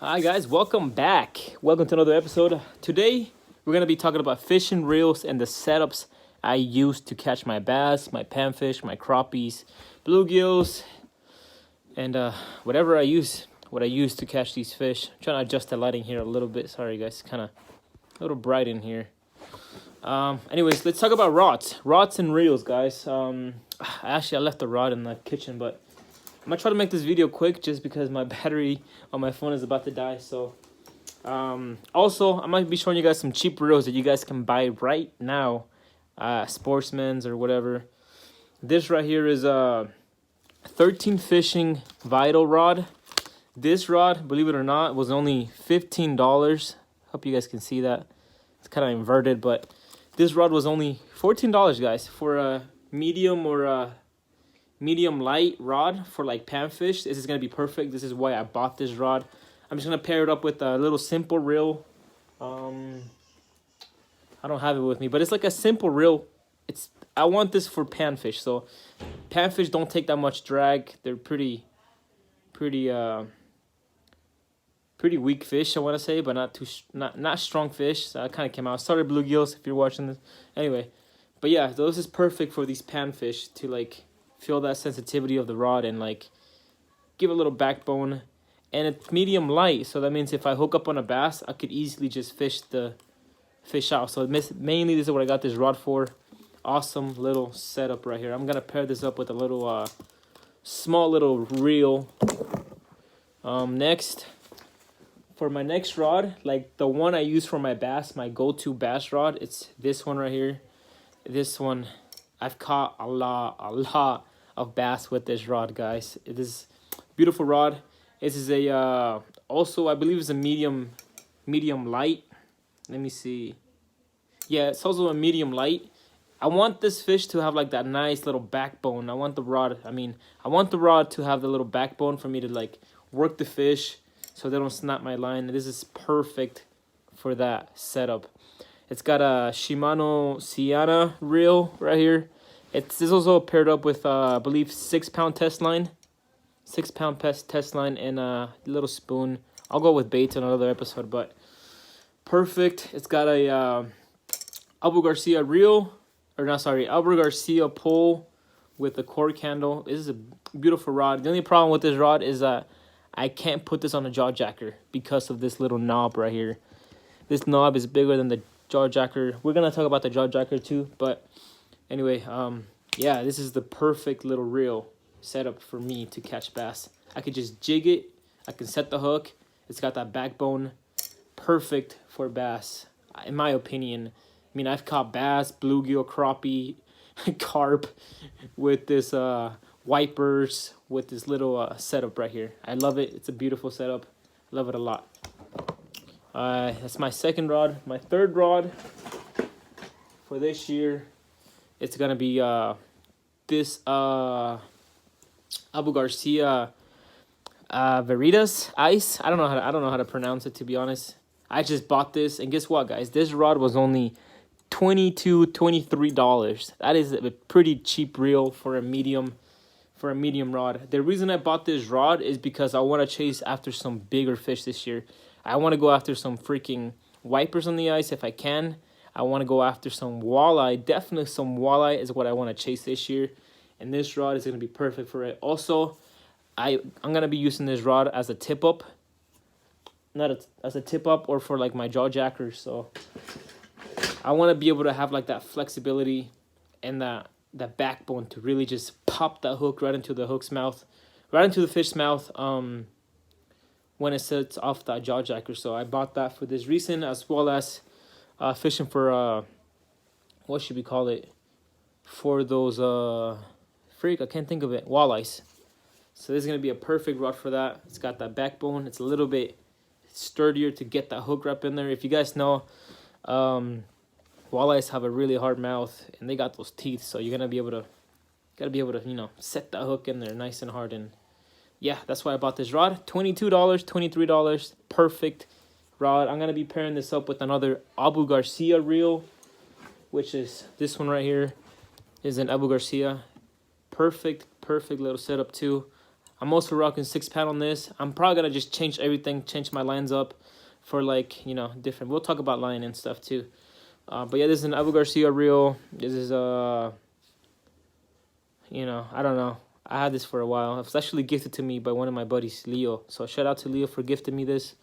Hi guys, welcome back. Welcome to another episode. Today we're gonna be talking about fishing reels and the setups I use to catch my bass, my panfish, my crappies, bluegills, and whatever I use. What I use to catch these fish. I'm trying to adjust the lighting here a little bit. Sorry guys, kind of a little bright in here. Anyways, let's talk about rods and reels, guys. I left the rod in the kitchen, but I'm gonna try to make this video quick just because my battery on my phone is about to die. So also I might be showing you guys some cheap reels that you guys can buy right now, Sportsman's or whatever. This right here is a 13 fishing vital rod. This rod, believe it or not, was only $15. Hope you guys can see that. It's kind of inverted, but this rod was only $14, guys, for a medium or a medium light rod for like panfish. This is gonna be perfect. This is why I bought this rod. I'm just gonna pair it up with a little simple reel. I don't have it with me, but it's like a simple reel. I want this for panfish. So panfish don't take that much drag. They're pretty weak fish, I want to say, but not strong fish. So I kind of came out. Sorry, bluegills, if you're watching this. Anyway, but yeah, this is perfect for these panfish to like feel that sensitivity of the rod and like give it a little backbone. And it's medium light, so that means if I hook up on a bass, I could easily just fish out. So mainly this is what I got this rod for. Awesome little setup right here. I'm gonna pair this up with a little small little reel. Next, for my next rod, like the one I use for my bass, my go-to bass rod, it's this one right here. This one, I've caught a lot of bass with this rod, guys. It is a beautiful rod. This is a also I believe it's a medium light. Let me see. Yeah, it's also a medium light. I want this fish to have like that nice little backbone. I want the rod to have the little backbone for me to like work the fish so they don't snap my line. This is perfect for that setup. It's got a Shimano Sienna reel right here. This is also paired up with I believe 6-pound test line. 6-pound test line and a little spoon. I'll go with bait in another episode, but perfect. It's got a Abu Garcia reel, or not, sorry, Abu Garcia pole with a cork handle. This is a beautiful rod. The only problem with this rod is that I can't put this on a jaw jacker because of this little knob right here. This knob is bigger than the jaw jacker. We're gonna talk about the jaw jacker too, but anyway, yeah, this is the perfect little reel setup for me to catch bass. I could just jig it. I can set the hook. It's got that backbone. Perfect for bass, in my opinion. I mean, I've caught bass, bluegill, crappie, carp with this wipers, with this little setup right here. I love it. It's a beautiful setup. Love it a lot. That's my second rod. My third rod for this year, it's gonna be this Abu Garcia Veritas Ice. I don't know how to pronounce it, to be honest. I just bought this, and guess what, guys? This rod was only $23. That is a pretty cheap reel for a medium rod. The reason I bought this rod is because I want to chase after some bigger fish this year. I want to go after some freaking wipers on the ice if I can. I want to go after some walleye. Definitely some walleye is what I want to chase this year. And this rod is going to be perfect for it. Also, I'm going to be using this rod as a tip-up. As a tip-up or for like my jaw jackers. So I want to be able to have like that flexibility and that backbone to really just pop that hook right into the hook's mouth. Right into the fish's mouth when it sets off that jaw jacker. So I bought that for this reason, as well as fishing for, what should we call it? For those... I can't think of it. Walleyes. So this is going to be a perfect rod for that. It's got that backbone. It's a little bit sturdier to get that hook wrap in there. If you guys know, walleyes have a really hard mouth and they got those teeth. So you're going to be able to, set that hook in there nice and hard. And yeah, that's why I bought this rod. $22, $23. Perfect rod. I'm going to be pairing this up with another Abu Garcia reel, which is this one right here. Is an Abu Garcia. Perfect little setup too. I'm also rocking 6-pound on this. I'm probably gonna just change everything, change my lines up for like, you know, different. We'll talk about line and stuff too. But yeah, this is an Abu Garcia reel. This is you know, I don't know. I had this for a while. It was actually gifted to me by one of my buddies, Leo. So shout out to Leo for gifting me this.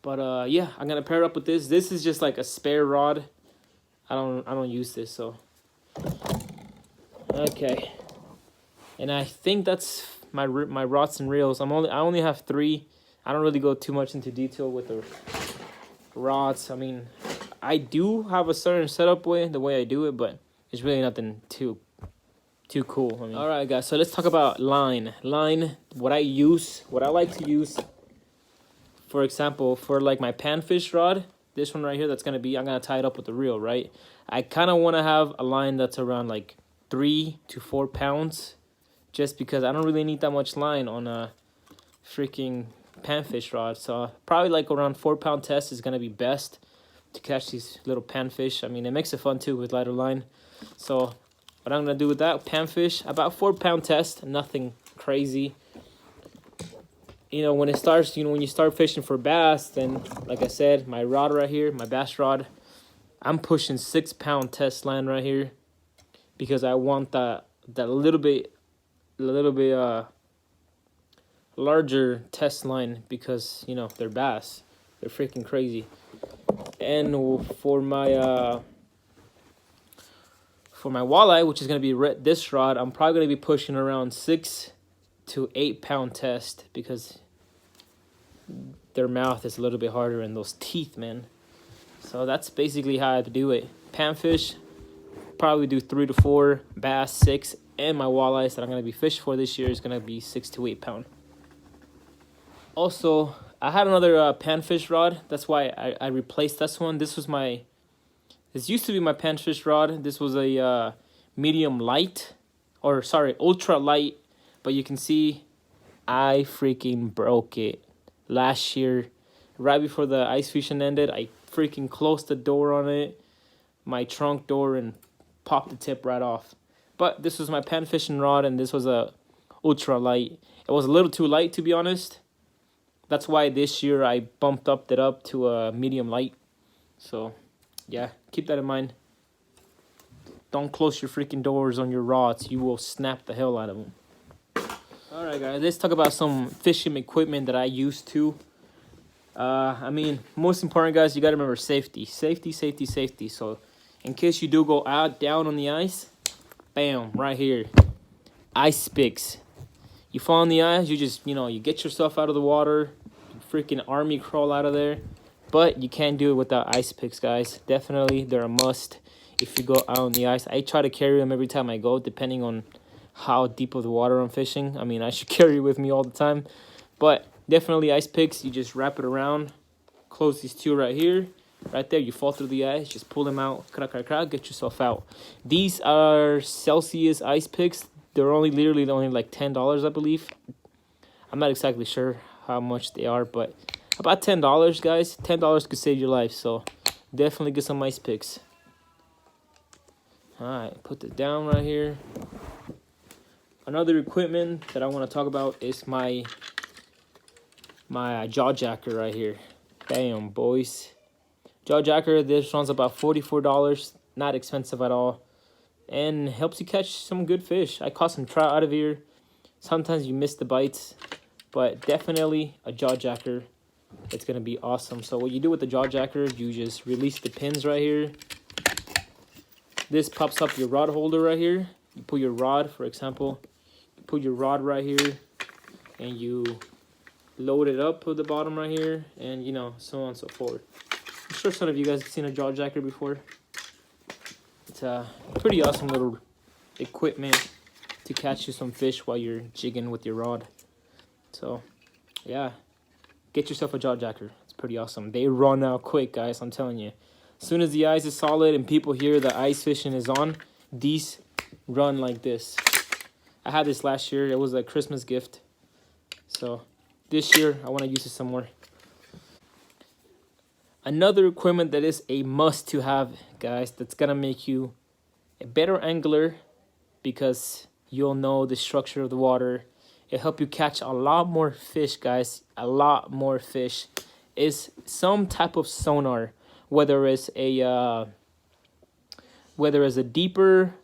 But yeah, I'm gonna pair it up with this. This is just like a spare rod. I don't use this, so okay. And I think that's my rods and reels. I only have 3. I don't really go too much into detail with the rods. I mean, I do have a certain setup the way I do it, but it's really nothing too cool. I mean, all right, guys. So let's talk about line. Line. What I like to use. For example, for like my panfish rod, this one right here, I'm gonna tie it up with the reel, right? I kind of want to have a line that's around like 3 to 4 pounds, just because I don't really need that much line on a freaking panfish rod. So probably like around 4-pound test is gonna be best to catch these little panfish. I mean, it makes it fun too with lighter line. So what I'm gonna do with that panfish, about 4-pound test, nothing crazy. You know, when it starts, you know, when you start fishing for bass, then like I said, my rod right here, my bass rod, I'm pushing 6-pound test line right here because I want that little bit larger test line because, you know, they're bass. They're freaking crazy. And for my walleye, which is going to be this rod, I'm probably going to be pushing around 6 to 8-pound test because their mouth is a little bit harder and those teeth, man. So that's basically how I do it. Panfish, probably do 3 to 4, bass 6, and my walleyes that I'm going to be fishing for this year is going to be 6 to 8 pound. Also, I had another panfish rod. That's why I replaced this one. This used to be my panfish rod. This was a medium light, or sorry, ultra light. But you can see I freaking broke it last year. Right before the ice fishing ended, I freaking closed the door on it, my trunk door, and popped the tip right off. But this was my pan fishing rod, and this was a ultra light. It was a little too light, to be honest. That's why this year I bumped it up to a medium light. So yeah, keep that in mind. Don't close your freaking doors on your rods. You will snap the hell out of them. All right, guys, let's talk about some fishing equipment that I use too. I mean, most important, guys, you got to remember safety. Safety. So in case you do go down on the ice, bam, right here, ice picks. You fall on the ice, you just, you know, you get yourself out of the water, you freaking army crawl out of there. But you can't do it without ice picks, guys. Definitely, they're a must if you go out on the ice. I try to carry them every time I go, depending on how deep of the water I'm fishing. I mean, I should carry it with me all the time. But definitely ice picks, you just wrap it around, close these two right here. Right there, you fall through the ice, just pull them out, get yourself out. These are Celsius ice picks. They're literally only like $10, I believe. I'm not exactly sure how much they are, but about $10, guys. $10 could save your life, so definitely get some ice picks. All right, put it down right here. Another equipment that I want to talk about is my jaw jacker right here. Bam, boys. Jaw jacker, this runs about $44. Not expensive at all. And helps you catch some good fish. I caught some trout out of here. Sometimes you miss the bites. But definitely a jaw jacker. It's going to be awesome. So what you do with the jaw jacker, you just release the pins right here. This pops up your rod holder right here. You put your rod, for example. You put your rod right here. And you load it up to the bottom right here. And, you know, so on and so forth. I'm sure some of you guys have seen a jaw jacker before. It's a pretty awesome little equipment to catch you some fish while you're jigging with your rod. So, yeah. Get yourself a jaw jacker. It's pretty awesome. They run out quick, guys. I'm telling you. As soon as the ice is solid and people hear the ice fishing is on, these run like this. I had this last year. It was a Christmas gift. So, this year, I want to use it some more. Another equipment that is a must to have, guys, that's going to make you a better angler because you'll know the structure of the water it help you catch a lot more fish, guys. A lot more fish. Is some type of sonar, whether it's a deeper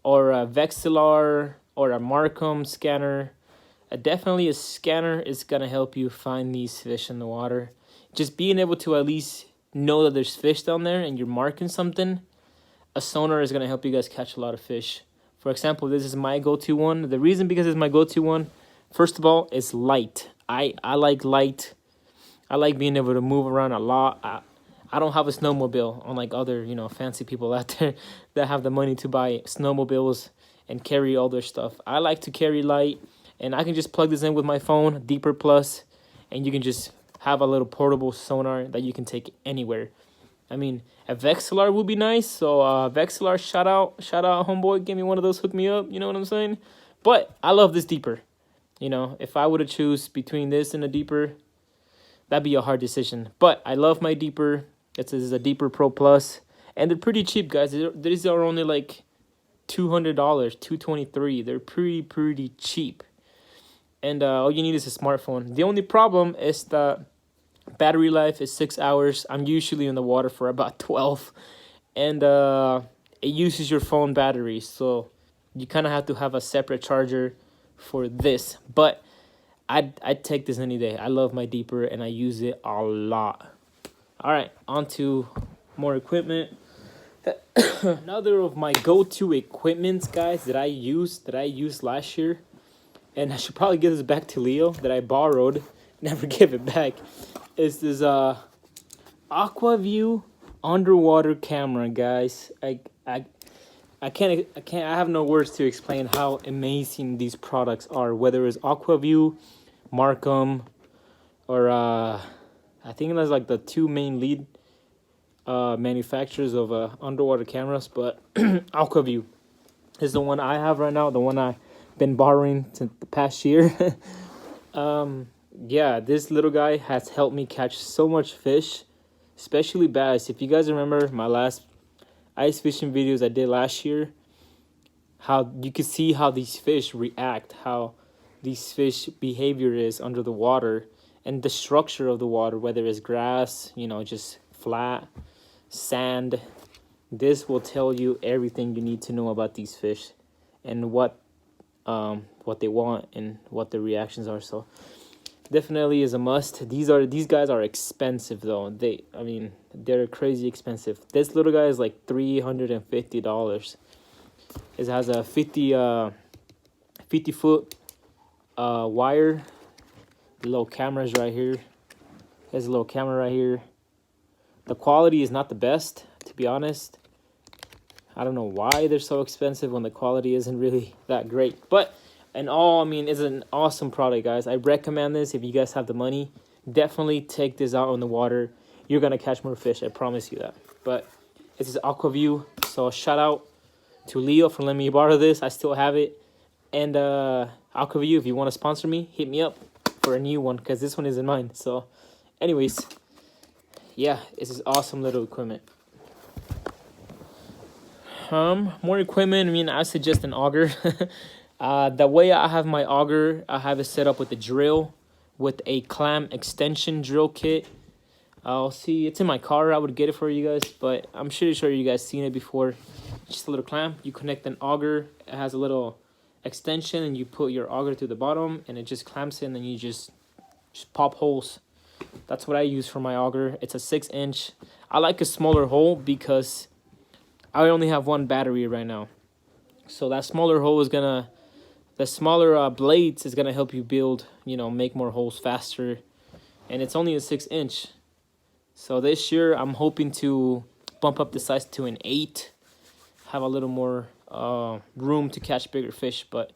or a vexilar or a marcum scanner. Definitely a scanner is gonna help you find these fish in the water. Just being able to at least know that there's fish down there and you're marking something, a sonar is gonna help you guys catch a lot of fish. For example, this is my go-to one. The reason because it's my go-to one, first of all, it's light. I like light. I like being able to move around a lot. I don't have a snowmobile, unlike other, you know, fancy people out there that have the money to buy snowmobiles and carry all their stuff. I like to carry light, and I can just plug this in with my phone, Deeper Plus, and you can just have a little portable sonar that you can take anywhere. I mean, a vexilar would be nice. So vexilar, shout out, homeboy, give me one of those, hook me up. You know what I'm saying? But I love this Deeper. You know, if I were to choose between this and a Deeper, that'd be a hard decision. But I love my Deeper. This is a Deeper Pro Plus, and they're pretty cheap, guys. These are only like $200, $223. They're pretty cheap. And all you need is a smartphone. The only problem is that battery life is 6 hours. I'm usually in the water for about 12. And it uses your phone battery. So you kind of have to have a separate charger for this. But I'd take this any day. I love my Deeper and I use it a lot. All right, on to more equipment. Another of my go-to equipments, guys, that I used last year. And I should probably give this back to Leo that I borrowed. Never give it back. Is this aqua-vu underwater camera, guys. I have no words to explain how amazing these products are. Whether it's aqua-vu, marcum, or I think that's like the two main lead manufacturers of underwater cameras. But aqua-vu is the one I have right now. The one I've been borrowing since the past year. Yeah, this little guy has helped me catch so much fish, especially bass. If you guys remember my last ice fishing videos I did last year, how you could see how these fish react, how these fish behavior is under the water, and the structure of the water, whether it's grass, you know, just flat, sand. This will tell you everything you need to know about these fish and what they want and what their reactions are. So definitely is a must. These guys are expensive though. They're crazy expensive. This little guy is like $350. It has a 50 foot wire. The little camera's right here. There's a little camera right here. The quality is not the best, to be honest. I don't know why they're so expensive when the quality isn't really that great. But in all, I mean, it's an awesome product, guys. I recommend this if you guys have the money. Definitely take this out on the water. You're going to catch more fish. I promise you that. But this is aqua-vu. So shout out to Leo for letting me borrow this. I still have it. And aqua-vu, if you want to sponsor me, hit me up for a new one because this one isn't mine. So anyways, yeah, this is awesome little equipment. More equipment. I mean, I suggest an auger. The way I have my auger, I have it set up with a drill, with a clam extension drill kit. I'll see, it's in my car. I would get it for you guys, but I'm pretty sure you guys seen it before. Just a little clamp. You connect an auger. It has a little extension, and you put your auger to the bottom, and it just clamps in, and you just pop holes. That's what I use for my auger. It's a 6-inch. I like a smaller hole because I only have one battery right now. So that smaller hole is gonna, the smaller blades is gonna help you build, you know, make more holes faster. And it's only a 6-inch. So this year I'm hoping to bump up the size to an 8. Have a little more room to catch bigger fish, but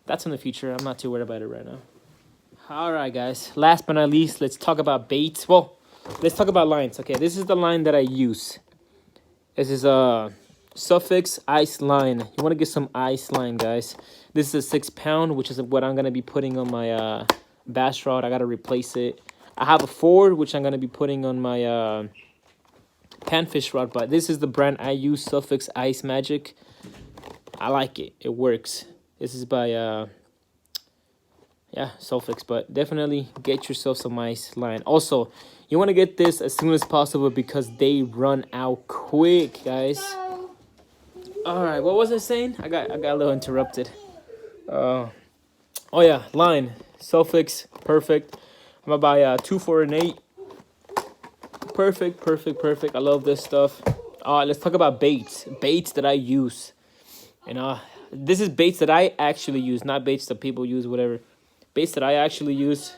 that's in the future. I'm not too worried about it right now. All right, guys. Last but not least, let's talk about baits. Well, let's talk about lines. Okay, this is the line that I use. This is a Suffix ice line. You want to get some ice line, guys. This is a 6 pound, which is what I'm going to be putting on my bass rod. I got to replace it. I have a 4, which I'm going to be putting on my panfish rod, but this is the brand I use, Suffix Ice Magic. I like it. It works. This is by yeah, sulfix. But definitely get yourself some ice line. Also, you want to get this as soon as possible because they run out quick, guys. All right, what was I saying? I got a little interrupted. Oh yeah, line sulfix, perfect. I'm gonna buy 2 for an 8. Perfect. I love this stuff. Let's talk about baits. Baits that I use. And this is baits that I actually use, not baits that people use, whatever. Baits that I actually use.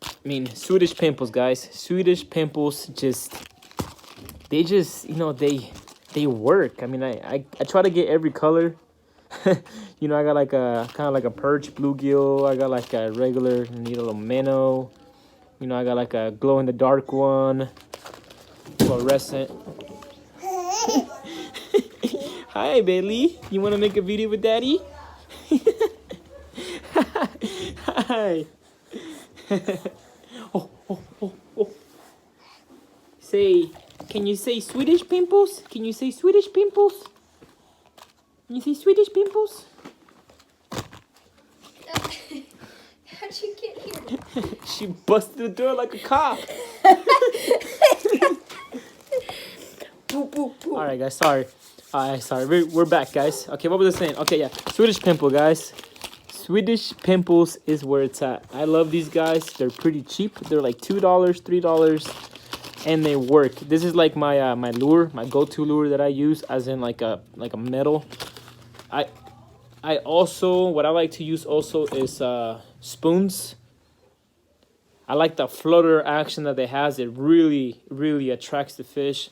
I mean, Swedish pimples, guys. Swedish pimples they work. I mean, I try to get every color. You know, I got like a kind of like a perch bluegill. I got like a regular needle minnow. You know, I got like a glow in the dark one, fluorescent. Hi, Bailey. You want to make a video with Daddy? Hi. Oh. Can you say Swedish pimples? Can you say Swedish pimples? Can you say Swedish pimples? How'd you get here? She busted the door like a cop. All right, guys. Sorry. We're back, guys. Okay, what was I saying? Okay, yeah. Swedish pimple, guys. Swedish pimples is where it's at. I love these guys. They're pretty cheap. They're like $2, $3, and they work. This is like my my lure, my go-to lure that I use, as in like a metal. I also, what I like to use also is spoons. I like the flutter action that they has. It really attracts the fish.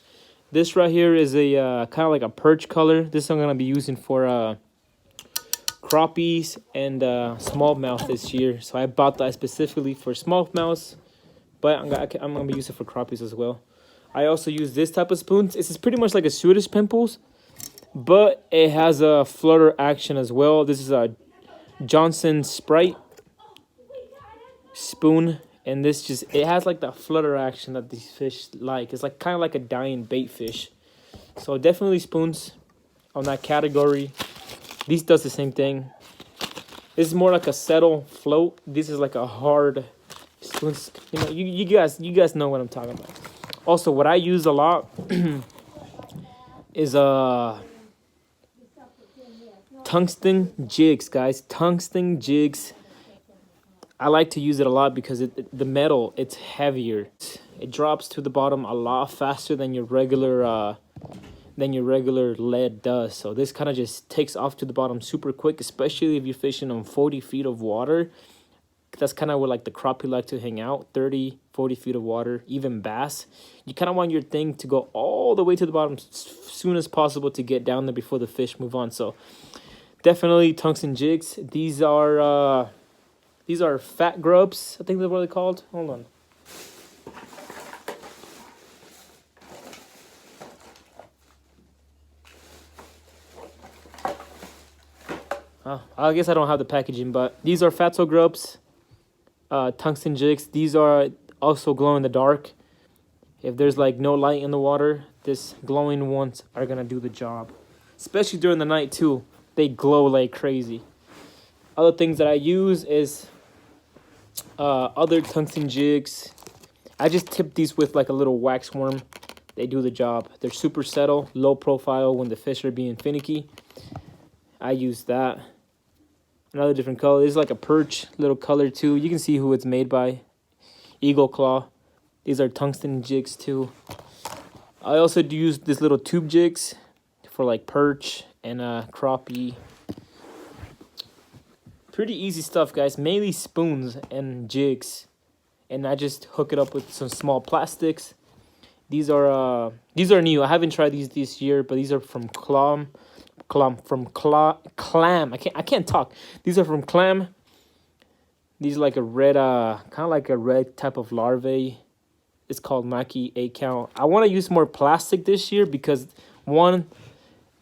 This right here is a kind of like a perch color. This I'm gonna be using for crappies and smallmouth this year. So I bought that specifically for smallmouths, but I'm gonna be using it for crappies as well. I also use this type of spoons. This is pretty much like a Swedish pimples, but it has a flutter action as well. This is a Johnson Sprite spoon, and this it has like that flutter action that these fish like. It's like kind of like a dying bait fish. So definitely spoons on that category. These does the same thing. This is more like a settle float. This is like a hard spoons. You know, you guys know what I'm talking about. Also, what I use a lot is tungsten jigs, guys. Tungsten jigs. I like to use it a lot because the metal, it's heavier. It drops to the bottom a lot faster than your regular lead does. So this kind of just takes off to the bottom super quick, especially if you're fishing on 40 feet of water. That's kind of where like the crappie like to hang out, 30, 40 feet of water, even bass. You kind of want your thing to go all the way to the bottom as soon as possible to get down there before the fish move on. So definitely tungsten jigs. These are fat grubs. I think that's what they're called. Hold on. I guess I don't have the packaging, but these are fatso grubs, tungsten jigs. These are also glow in the dark. If there's like no light in the water, this glowing ones are gonna do the job. Especially during the night too. They glow like crazy. Other things that I use is other tungsten jigs. I just tip these with like a little wax worm. They do the job. They're super subtle, low profile when the fish are being finicky. I use that. Another different color. This is like a perch little color too. You can see who it's made by. Eagle Claw. These are tungsten jigs too. I also do use this little tube jigs for like perch and crappie. Pretty easy stuff, guys. Mainly spoons and jigs. And I just hook it up with some small plastics. These are new. I haven't tried these this year, but these are from Clam. I can't talk. These are from Clam. These are like a red, kind of like a red type of larvae. It's called Mackie 8 count. I want to use more plastic this year because one,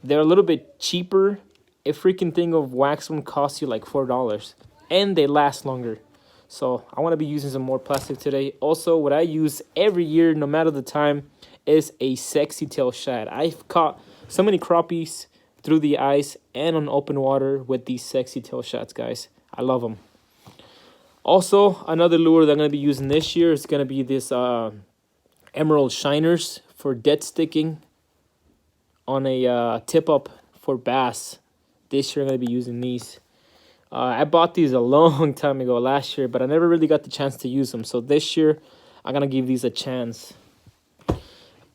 they're a little bit cheaper. A freaking thing of wax one costs you like $4, and they last longer. So I want to be using some more plastic today. Also, what I use every year, no matter the time, is a sexy tail shad. I've caught so many crappies through the ice and on open water with these sexy tail shads, guys. I love them. Also, another lure that I'm going to be using this year is going to be this emerald shiners for dead sticking on a tip up for bass. This year I'm going to be using these. I bought these a long time ago last year, but I never really got the chance to use them. So this year I'm going to give these a chance.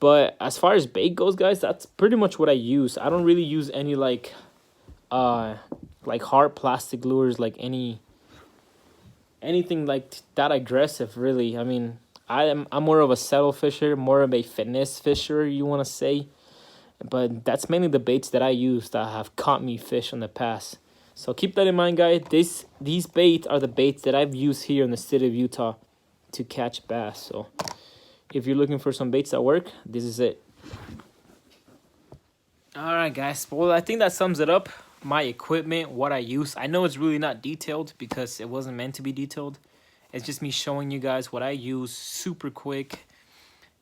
But as far as bait goes, guys, that's pretty much what I use. I don't really use any like hard plastic lures, like anything like that aggressive, really. I mean, I'm more of a settle fisher, more of a finesse fisher, you want to say. But that's mainly the baits that I use that have caught me fish in the past. So keep that in mind, guys. These baits are the baits that I've used here in the state of Utah to catch bass. So if you're looking for some baits that work, this is it. Alright, guys. Well, I think that sums it up. My equipment, what I use. I know it's really not detailed because it wasn't meant to be detailed. It's just me showing you guys what I use super quick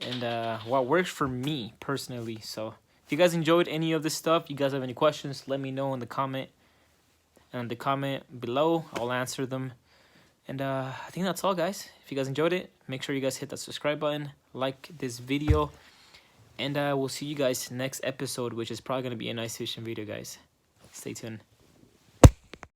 and what works for me personally. So if you guys enjoyed any of this stuff, you guys have any questions, let me know in the comment below. I'll answer them. And I think that's all, guys. If you guys enjoyed it, make sure you guys hit that subscribe button, like this video, and we'll see you guys next episode, which is probably going to be an ice fishing video, guys. Stay tuned.